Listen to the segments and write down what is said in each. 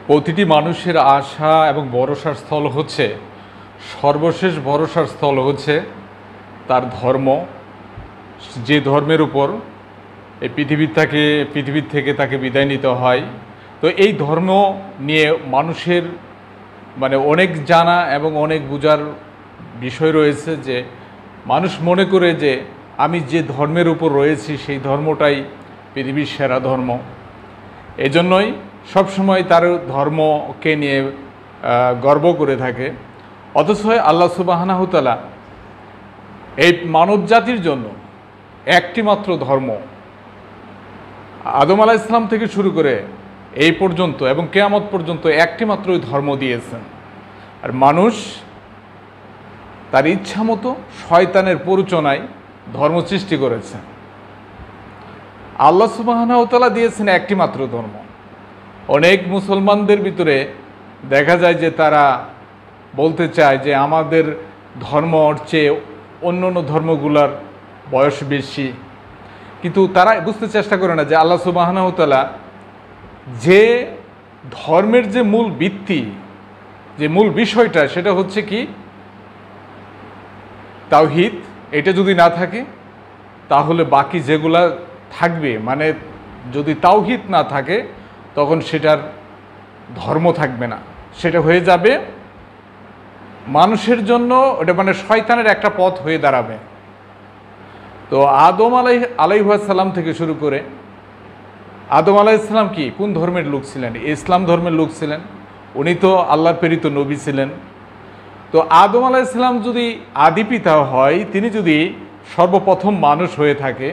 প্রতিটি মানুষের আশা এবং ভরসার স্থল হচ্ছে, সর্বশেষ ভরসার স্থল হচ্ছে তার ধর্ম। যে ধর্মের উপর এই পৃথিবীর থেকে তাকে বিদায় নিতে হয়। তো এই ধর্ম নিয়ে মানুষের অনেক জানা এবং অনেক বোঝার বিষয় রয়েছে, যে মানুষ মনে করে যে আমি যে ধর্মের উপর রয়েছি সেই ধর্মটাই পৃথিবীর সেরা ধর্ম। এজন্যই সবসময় তার ধর্মকে নিয়ে গর্ব করে থাকে। অথচ আল্লাহ সুবহানাহু ওয়া তাআলা এই মানব জাতির জন্য একটি মাত্র ধর্ম, আদম আলাইহিস সালাম থেকে শুরু করে এই পর্যন্ত এবং কিয়ামত পর্যন্ত একটি মাত্রই ধর্ম দিয়েছেন। আর মানুষ তার ইচ্ছা মতো শয়তানের প্ররোচনায় ধর্ম সৃষ্টি করেছে। আল্লাহ সুবহানাহু ওয়া তাআলা দিয়েছেন একটি মাত্র ধর্ম। অনেক মুসলমানদের ভিতরে দেখা যায় যে তারা বলতে চায় যে আমাদের ধর্মর চেয়ে অন্য অন্য ধর্মগুলোর বয়স বেশি, কিন্তু তারা বুঝতে চেষ্টা করে না যে আল্লাহ সুবহানাহু ওয়া তাআলা যে ধর্মের যে মূল ভিত্তি, যে মূল বিষয়টা, সেটা হচ্ছে কি তাওহীদ। এটা যদি না থাকে তাহলে বাকি যেগুলা থাকবে, যদি তাওহীদ না থাকে তখন সেটার ধর্ম থাকবে না, সেটা হয়ে যাবে মানুষের জন্য ওটা শয়তানের একটা পথ হয়ে দাঁড়াবে। তো আদম আলাইহিস সালাম থেকে শুরু করে আদম আলাইহিস সালাম কি কোন ধর্মের লোক ছিলেন? ইসলাম ধর্মের লোক ছিলেন। উনি তো আল্লাহর প্রেরিত নবী ছিলেন। তো আদম আলাইহিস সালাম যদি আদি পিতা হয়, তিনি যদি সর্বপ্রথম মানুষ হয়ে থাকে,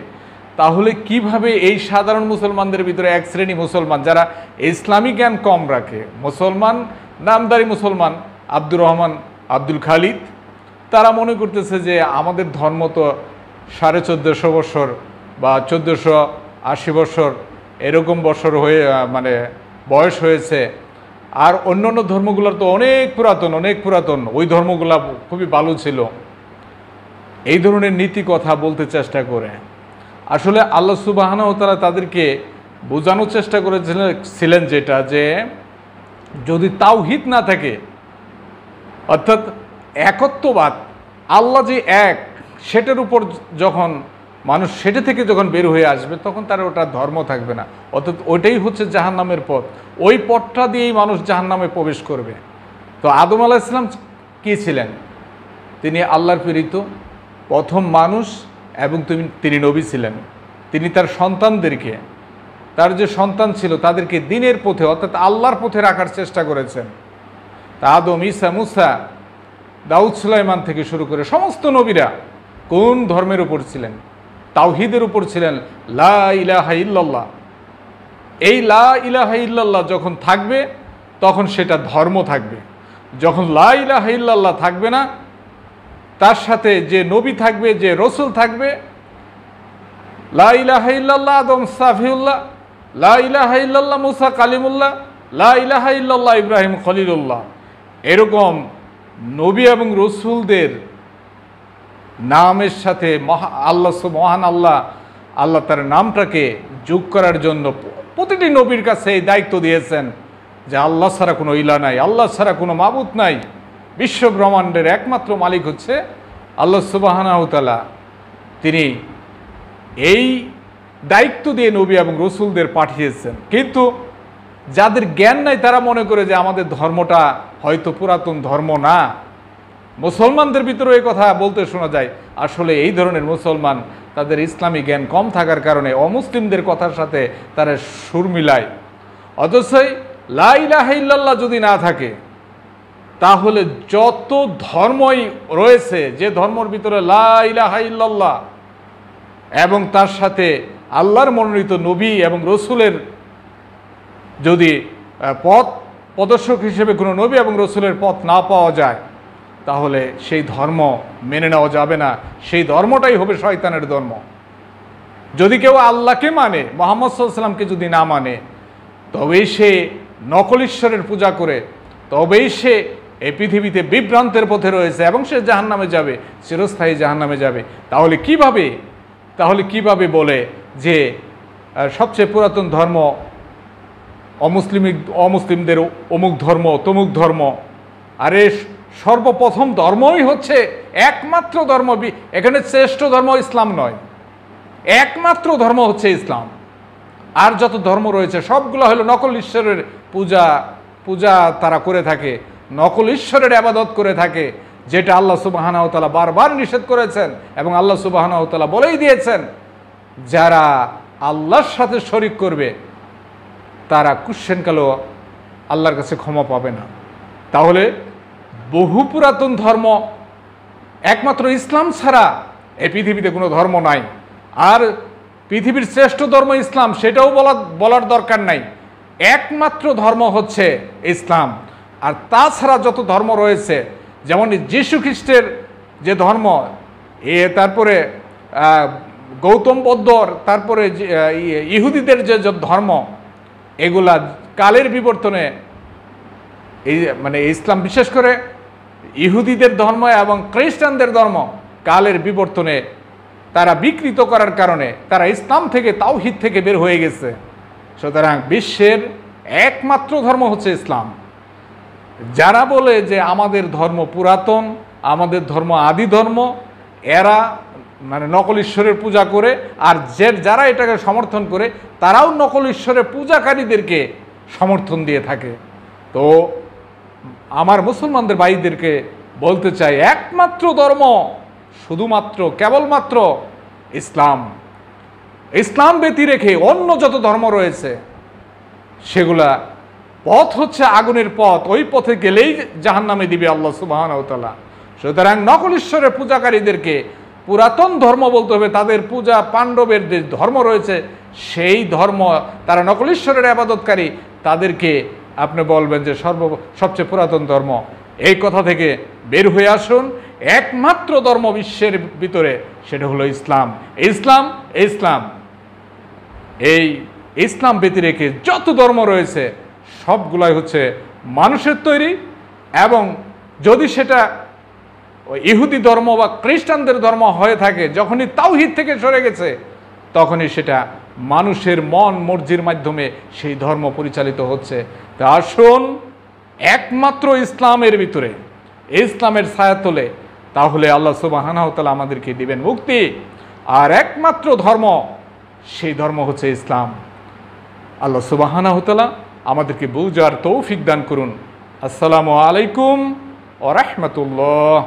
তাহলে কিভাবে এই সাধারণ মুসলমানদের ভিতরে এক শ্রেণী মুসলমান যারা ইসলামী জ্ঞান কম রাখে, মুসলমান নামদারি মুসলমান, আব্দুর রহমান, আব্দুল খালিদ, তারা মনে করতেছে যে আমাদের ধর্ম তো 1450 বছর বা 1480 বছর এরকম বছর হয়ে বয়স হয়েছে, আর অন্য অন্য ধর্মগুলোর তো অনেক পুরাতন, ওই ধর্মগুলা খুবই ভালো ছিল। এই ধরনের নীতি কথা বলতে চেষ্টা করে আসলে আল্লাহ সুবহানাহু ওয়া তাআলা তাদেরকে বোঝানোর চেষ্টা করেছিলেন যেটা, যে যদি তাওহীদ না থাকে, অর্থাৎ একত্ববাদ, আল্লাহ যে এক, সেটার উপর যখন মানুষ সেটা থেকে যখন বের হয়ে আসবে, তখন তার ওটা ধর্ম থাকবে না। অর্থাৎ ওইটাই হচ্ছে জাহান্নামের পথ। ওই পথটা দিয়েই মানুষ জাহান্নামে প্রবেশ করবে। তো আদম আলাইহিস সালাম কী ছিলেন? তিনি আল্লাহর প্রেরিত প্রথম মানুষ এবং তিনি নবী ছিলেন। তিনি তার সন্তানদেরকে, তার যে সন্তান ছিল তাদেরকে দ্বীনের পথে, অর্থাৎ আল্লাহর পথে রাখার চেষ্টা করেছেন। তা আদম, ঈসা, মুসা, দাউদ, সুলাইমান থেকে শুরু করে সমস্ত নবীরা কোন ধর্মের উপর ছিলেন? তাওহীদের উপর ছিলেন। লা ইলাহা ইল্লাল্লাহ। এই লা ইলাহা ইল্লাল্লাহ যখন থাকবে তখন সেটা ধর্ম থাকবে। যখন লা ইলাহা ইল্লাল্লাহ থাকবে না, তার সাথে যে নবী থাকবে, যে রসুল থাকবে, লা ইলাহা ইল্লাল্লাহ আদম সাফিউল্লাহ, লা ইলাহা ইল্লাল্লাহ মুসা কালিমুল্লাহ, লা ইলাহা ইল্লাল্লাহ ইব্রাহিম খলিলুল্লাহ, এরকম নবী এবং রসুলদের নামের সাথে মহান আল্লাহ তার নামটাকে যোগ করার জন্য প্রতিটি নবীর কাছে এই দায়িত্ব দিয়েছেন যে আল্লাহ ছাড়া কোনো ইলা নাই, আল্লাহ ছাড়া কোনো মাবুদ নাই, বিশ্ব ব্রহ্মাণ্ডের একমাত্র মালিক হচ্ছে আল্লাহ সুবহানাহু ওয়া তাআলা। তিনি এই দায়িত্ব দিয়ে নবী এবং রসুলদের পাঠিয়েছেন। কিন্তু যাদের জ্ঞান নাই তারা মনে করে যে আমাদের ধর্মটা হয়তো পুরাতন ধর্ম না। মুসলমানদের ভিতরে এই কথা বলতে শোনা যায়। আসলে এই ধরনের মুসলমান তাদের ইসলামী জ্ঞান কম থাকার কারণে অমুসলিমদের কথার সাথে তারা সুর মিলায়। অথচ লা ইলাহা ইল্লাল্লাহ যদি না থাকে, তাহলে যত ধর্মই রয়েছে, যে ধর্মের ভিতরে লা ইলাহা ইল্লাল্লাহ এবং তার সাথে আল্লাহর মনোনীত নবী এবং রসুলের যদি পথ প্রদর্শক হিসেবে কোনো নবী এবং রসুলের পথ না পাওয়া যায়, তাহলে সেই ধর্ম মেনে নেওয়া যাবে না। সেই ধর্মটাই হবে শয়তানের ধর্ম। যদি কেউ আল্লাহকে মানে, মুহাম্মদ সাল্লাল্লাহু আলাইহি ওয়াসাল্লামকে যদি না মানে, তবেই সে নকল ঈশ্বরের পূজা করে, তবেই সে এই পৃথিবীতে বিভ্রান্তের পথে রয়েছে এবং সে জাহান্নামে যাবে, চিরস্থায়ী জাহান্নামে যাবে। তাহলে কিভাবে বলে যে সবচেয়ে পুরাতন ধর্ম অমুসলিমদের অমুক ধর্ম তমুক ধর্ম। আরে সর্বপ্রথম ধর্মই হচ্ছে একমাত্র ধর্ম, এখানে শ্রেষ্ঠ ধর্ম ইসলাম নয়, একমাত্র ধর্ম হচ্ছে ইসলাম। আর যত ধর্ম রয়েছে সবগুলো হলো নকল ঈশ্বরের পূজা তারা করে থাকে, নকল ঈশ্বরের আবাদত করে থাকে, যেটা আল্লাহ সুবহানাহু ওয়া তাআলা বারবার নিষেধ করেছেন এবং আল্লাহ সুবহানাহু ওয়া তাআলা বলেই দিয়েছেন, যারা আল্লাহর সাথে শরিক করবে তারা কুশ্চেনকালেও আল্লাহর কাছে ক্ষমা পাবে না। তাহলে বহু পুরাতন ধর্ম, একমাত্র ইসলাম ছাড়া এই পৃথিবীতে কোনো ধর্ম নাই। আর পৃথিবীর শ্রেষ্ঠ ধর্ম ইসলাম সেটাও বলার দরকার নাই, একমাত্র ধর্ম হচ্ছে ইসলাম। আর তাছাড়া যত ধর্ম রয়েছে, যেমন যীশু খ্রিস্টের যে ধর্ম, তারপরে গৌতম বৌদ্ধর, তারপরে ইহুদিদের যে ধর্ম, এগুলা কালের বিবর্তনে মানে ইসলাম বিশেষ করে ইহুদিদের ধর্ম এবং খ্রিস্টানদের ধর্ম কালের বিবর্তনে তারা বিকৃত করার কারণে তারা ইসলাম থেকে তাওহীদ থেকে বের হয়ে গেছে। সুতরাং বিশ্বের একমাত্র ধর্ম হচ্ছে ইসলাম। যারা বলে যে আমাদের ধর্ম পুরাতন, আমাদের ধর্ম আদি ধর্ম, এরা মানে নকল ঈশ্বরের পূজা করে, আর যারা এটাকে সমর্থন করে তারাও নকল ঈশ্বরের পূজাকারীদেরকে সমর্থন দিয়ে থাকে। তো আমার মুসলমানদের ভাইদেরকে বলতে চাই, একমাত্র ধর্ম শুধুমাত্র কেবলমাত্র ইসলাম। ইসলাম ব্যতি রেখে অন্য যত ধর্ম রয়েছে সেগুলা পথ হচ্ছে আগুনের পথ, ওই পথে গেলেই জাহান্নামে দিবে আল্লাহ সুবহানাহু ওয়া তাআলা। সুতরাং নকল ঈশ্বরের পূজাকারীদেরকে পুরাতন ধর্ম বলতে হবে। তাদের পূজা পাণ্ডবের যে ধর্ম রয়েছে সেই ধর্ম, তারা নকল ঈশ্বরের আবাদতকারী, তাদেরকে আপনি বলবেন যে সবচেয়ে পুরাতন ধর্ম। এই কথা থেকে বের হয়ে আসুন, একমাত্র ধর্ম বিশ্বের ভিতরে সেটা হলো ইসলাম। ইসলাম ইসলাম এই ইসলাম ব্যতি রেখে যত ধর্ম রয়েছে সবগুলাই হচ্ছে মানুষের তৈরি, এবং যদি সেটা ইহুদি ধর্ম বা খ্রিস্টানদের ধর্ম হয়ে থাকে, যখনই তাওহীদ থেকে সরে গেছে তখনই সেটা মানুষের মন মর্জির মাধ্যমে সেই ধর্ম পরিচালিত হচ্ছে। তা আসুন একমাত্র ইসলামের ভিতরে ইসলামের ছায়াতলে, তাহলে আল্লাহ সুবহানাহু ওয়া তাআলা আমাদেরকে দিবেন মুক্তি। আর একমাত্র ধর্ম, সেই ধর্ম হচ্ছে ইসলাম। আল্লাহ সুবহানাহু ওয়া তাআলা আমাদেরকে বুঝার তৌফিক দান করুন। আসসালামু আলাইকুম ওয়া রাহমাতুল্লাহ।